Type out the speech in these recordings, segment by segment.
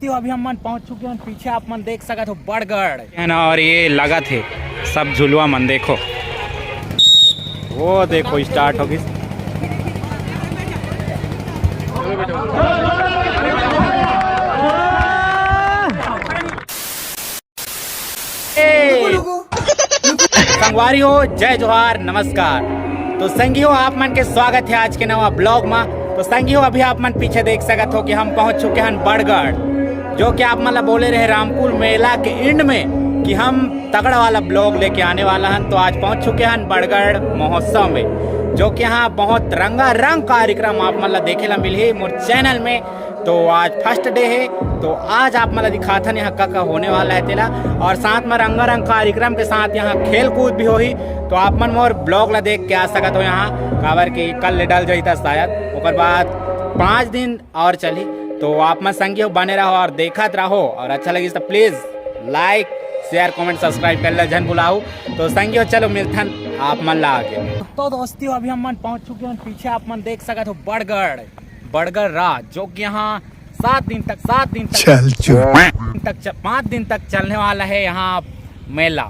दोस्तों अभी हम मन पहुंच चुके हैं, पीछे आप मन देख सकते हो बड़गढ़ है ना। और ये लगा थे सब झुलवा मन देखो, वो देखो स्टार्ट होगी। संगवारी हो, जय जोहार, नमस्कार। तो संगियो आप मन के स्वागत है आज के नवा ब्लॉग में। तो संगियो अभी आप मन पीछे देख सकते हो कि हम पहुंच चुके हैं बड़गढ़, जो कि आप मतलब बोले रहे रामपुर मेला के एंड में कि हम तगड़ा वाला ब्लॉग लेके आने वाला हैं। तो आज पहुंच चुके हैं बड़गढ़ महोत्सव में, जो कि यहाँ बहुत रंगारंग कार्यक्रम आप मतलब देखे ला मिली मोर चैनल में। तो आज फर्स्ट डे है, तो आज आप मतलब दिखाता यहाँ का होने वाला है तेला, और साथ में रंगारंग कार्यक्रम के साथ यहाँ खेल कूद भी होही। तो आप मन मोर ब्लॉग ला देख के आ सकते हो यहाँ, काबर की कल डल जाता शायद, और बाद 5 दिन और चली। तो आप मन संगी बने रहो और देखते रहो, और अच्छा लगी तो please like share comment subscribe कर ले जन बुलाओ। तो संगी चलो मिलथन आप मन ला आगे। तो दोस्तों अभी हम मन पहुंच चुके हैं, पीछे आप मन देख सकते हो बड़गढ़ राज, जो कि यहाँ 5 दिन तक 5 दिन तक चलने वाला है यहाँ मेला,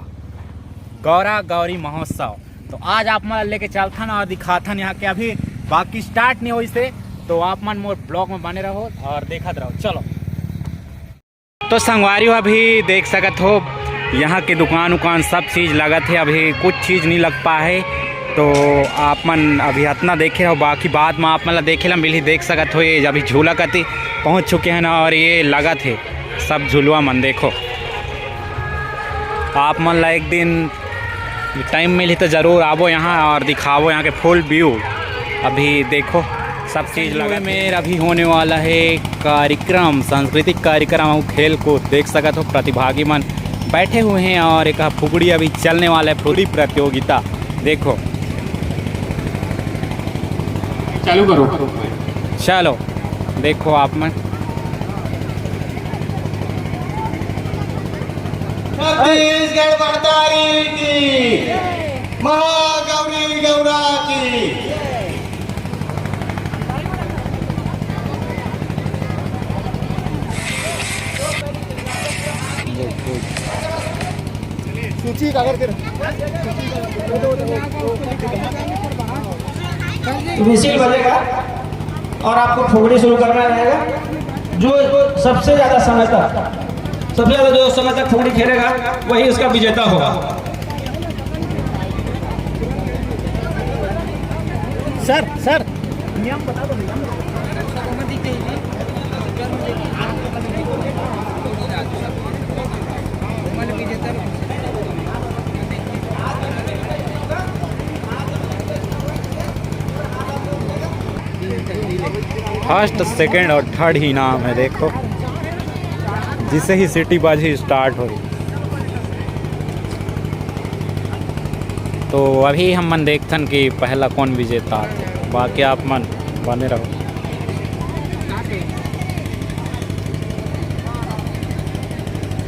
गौरा गौरी महोत्सव। तो आज आप मन लेके चलथन और दिखाथन यहाँ के, अभी बाकी स्टार्ट नहीं हुई से। तो आप मन मोर ब्लॉग में बने रहो और देखते रहो, चलो। तो संगवारी अभी देख सकते हो यहाँ के दुकान सब चीज़ लगत है, अभी कुछ चीज़ नहीं लग पा है। तो आप मन अभी इतना देखे हो, बाकी बाद में आप मतलब देखे ला मिली देख सकते हो। ये अभी झूला कती पहुँच चुके हैं ना, और ये लगा थे सब झुलवा मन देखो। आप मन ला एक दिन टाइम मिली तो ज़रूर आवो यहाँ और दिखावो यहाँ के फुल व्यू। अभी देखो सब चीज़ लगा में अभी होने वाला है कार्यक्रम, सांस्कृतिक कार्यक्रम और खेल को देख सकते हो। प्रतिभागी मन बैठे हुए हैं और एक फुगड़ी अभी चलने वाला है, फुगड़ी प्रतियोगिता देखो। चालू करो, चलो देखो आप मन। छत्तीसगढ़ मातारी की, महागौरी गौरा की। सूची कागज कर मिसिल बजेगा और आपको फुगड़ी शुरू करना रहेगा। जो सबसे ज्यादा समय तक फुगड़ी खेलेगा वही उसका विजेता होगा। सर नियम बता दो। फर्स्ट सेकंड और थर्ड ही नाम है देखो, जिसे ही सिटी बाजी स्टार्ट हो। तो अभी हम मन देखथन कि पहला कौन विजेता है, बाकी आप मन बने रहो।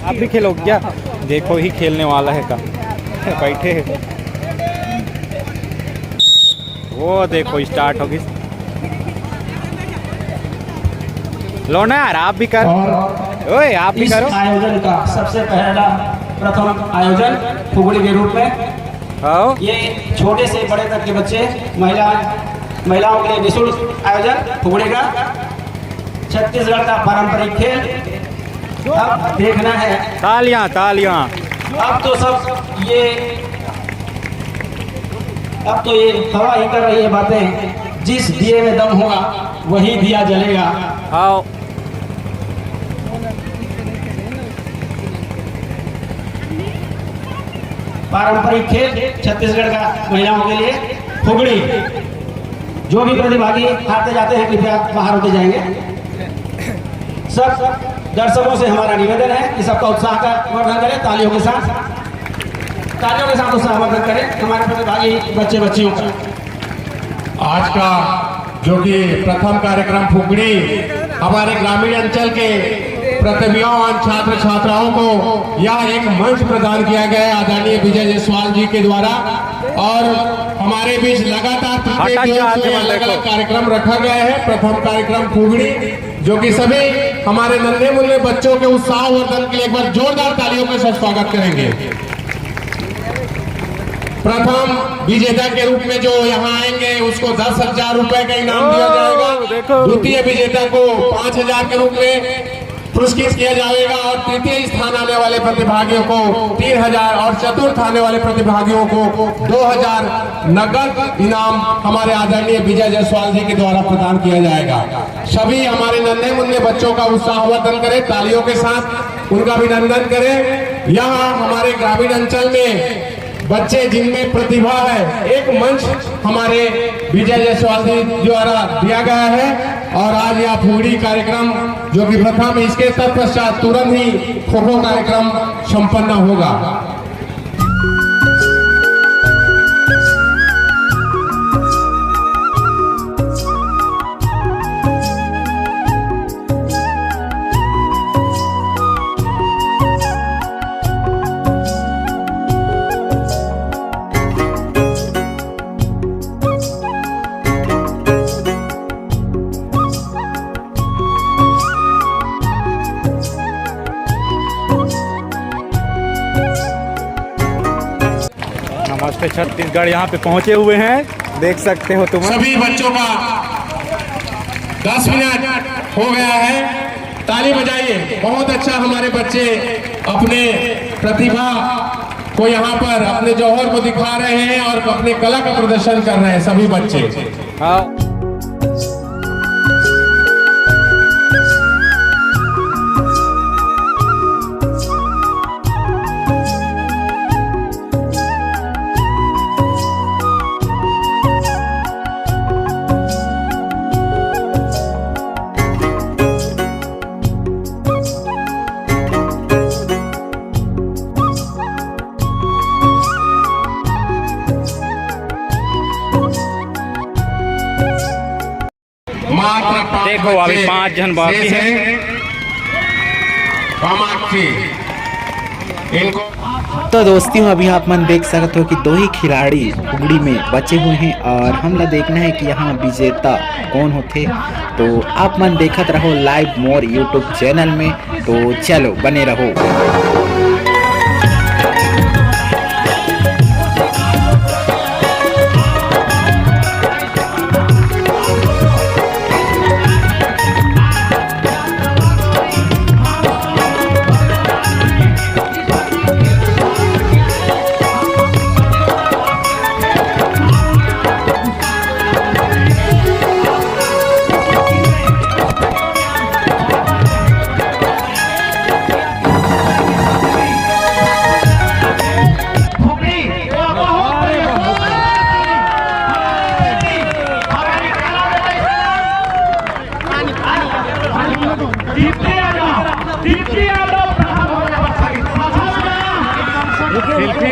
आप भी खेलो क्या? देखो ही खेलने वाला है का बैठे है, वो देखो स्टार्ट होगी। लो ना यार, आप भी कर, ओए आप भी करो। आयोजन का सबसे पहला प्रथम आयोजन फुगड़ी के रूप में, ये छोटे से बड़े तक के बच्चे, महिलाओं के लिए निःशुल्क आयोजन फुगड़ी का, छत्तीसगढ़ का पारंपरिक खेल। अब देखना है, तालियां। अब तो ये हवा ही कर रही है बातें, जिस दिए में दम होगा वही दिया जलेगा। आओ पारंपरिक खेल छत्तीसगढ़ का महिलाओं के लिए फुगड़ी। जो भी प्रतिभागी हारते जाते हैं कृपया बाहर होते जाएंगे। सब दर्शकों से हमारा निवेदन है कि सबका उत्साह का वर्धन करें, तालियों के साथ उत्साह वर्धन करें हमारे प्रतिभागी बच्चे बच्चियों का। आज का जो कि प्रथम कार्यक्रम फुगड़ी हमारे ग्रामीण अंचल के प्रतिभागियों और छात्र छात्राओं को यह एक मंच प्रदान किया गया है आदरणीय विजय जायसवाल जी के द्वारा, और हमारे बीच लगातार अलग कार्यक्रम रखा गया है। प्रथम कार्यक्रम फुगड़ी जो कि सभी हमारे नन्हे मुन्ने बच्चों के उत्साह वर्धन के लिए एक बार जोरदार तालियों के साथ स्वागत करेंगे। प्रथम विजेता के रूप में जो यहाँ आएंगे उसको 10,000 रुपए का इनाम दिया जाएगा। द्वितीय विजेता को 5,000 के रूप में पुरस्कृत किया जाएगा और तृतीय स्थान आने वाले प्रतिभागियों को 3,000 और चतुर्थ आने वाले प्रतिभागियों को 2,000 नगद इनाम हमारे आदरणीय विजय जायसवाल जी के द्वारा प्रदान किया जाएगा। सभी हमारे नन्हे मुन्ने बच्चों का उत्साहवर्धन करें, तालियों के साथ उनका अभिनंदन करें। यहाँ हमारे ग्रामीण अंचल में बच्चे जिनमें प्रतिभा है, एक मंच हमारे विजय जायसवाल जी द्वारा दिया गया है और आज यह फुगड़ी कार्यक्रम जो कि प्रथम, इसके तत्पश्चात तुरंत ही खो खो कार्यक्रम संपन्न होगा। नमस्ते छत्तीसगढ़ यहाँ पे पहुँचे हुए हैं, देख सकते हो तुम। सभी बच्चों का 10 मिनट हो गया है, ताली बजाइए। बहुत अच्छा हमारे बच्चे अपने प्रतिभा को यहाँ पर अपने जौहर को दिखा रहे हैं और अपने कला का प्रदर्शन कर रहे हैं सभी बच्चे। हाँ, देखो अभी 5 जन बाकी हैं। तो दोस्तियों अभी आप मन देख सकते हो कि 2 ही खिलाड़ी फुगड़ी में बचे हुए हैं और हमला देखना है कि यहाँ विजेता कौन होते। तो आप मन देखत रहो लाइव मोर यूट्यूब चैनल में, तो चलो बने रहो।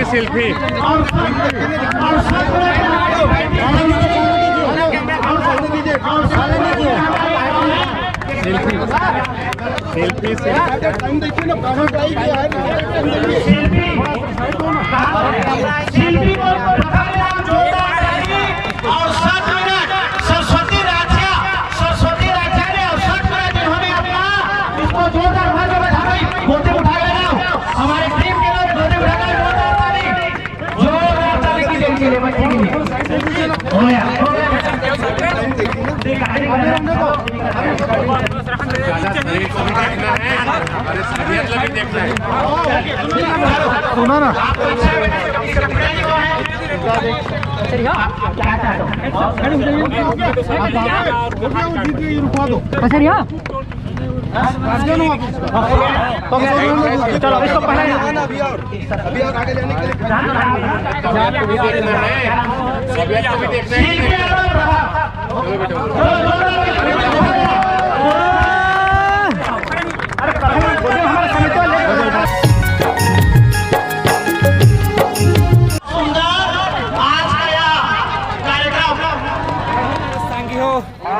सेल्फी और 7 मिनट सरस्वती राठिया ने और 7 मिनट इन्होंने अपना इसको जोरदार भाषा में गोते उठा गया। हमारे टीम के लोग गोते उठा गए, जोरदार ताली की देर के लिए बच्चे के लिए हो गया। सुना ना चलो इसको पहले अभी और आगे जाने के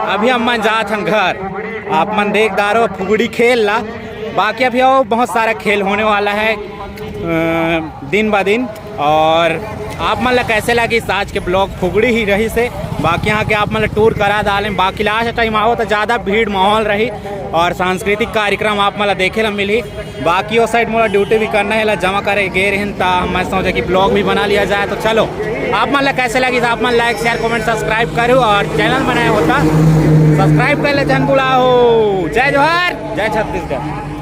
अभी हम मन जात हम घर, आप मन देख दारो फुगड़ी खेल ला। बाकी अभी और बहुत सारा खेल होने वाला है दिन ब दिन। और आप मन ला कैसे लगी आज के ब्लॉग फुगड़ी ही रही से बाकी यहाँ के आप मतलब टूर करा डालें। बाकी लास्ट टाइम आओ तो ज़्यादा भीड़ माहौल रही और सांस्कृतिक कार्यक्रम आप मतलब देखे ला मिली। बाकी वो साइड मोला ड्यूटी भी करना है, जमा करे गे रहन ता मैं सोचा कि ब्लॉग भी बना लिया जाए। तो चलो आप मतलब कैसे लगी तो आप मतलब लाइक शेयर कमेंट सब्सक्राइब करो और चैनल बनाया होता सब्सक्राइब कर ले जन बुलाओ। जय जोहार, जय छत्तीसगढ़।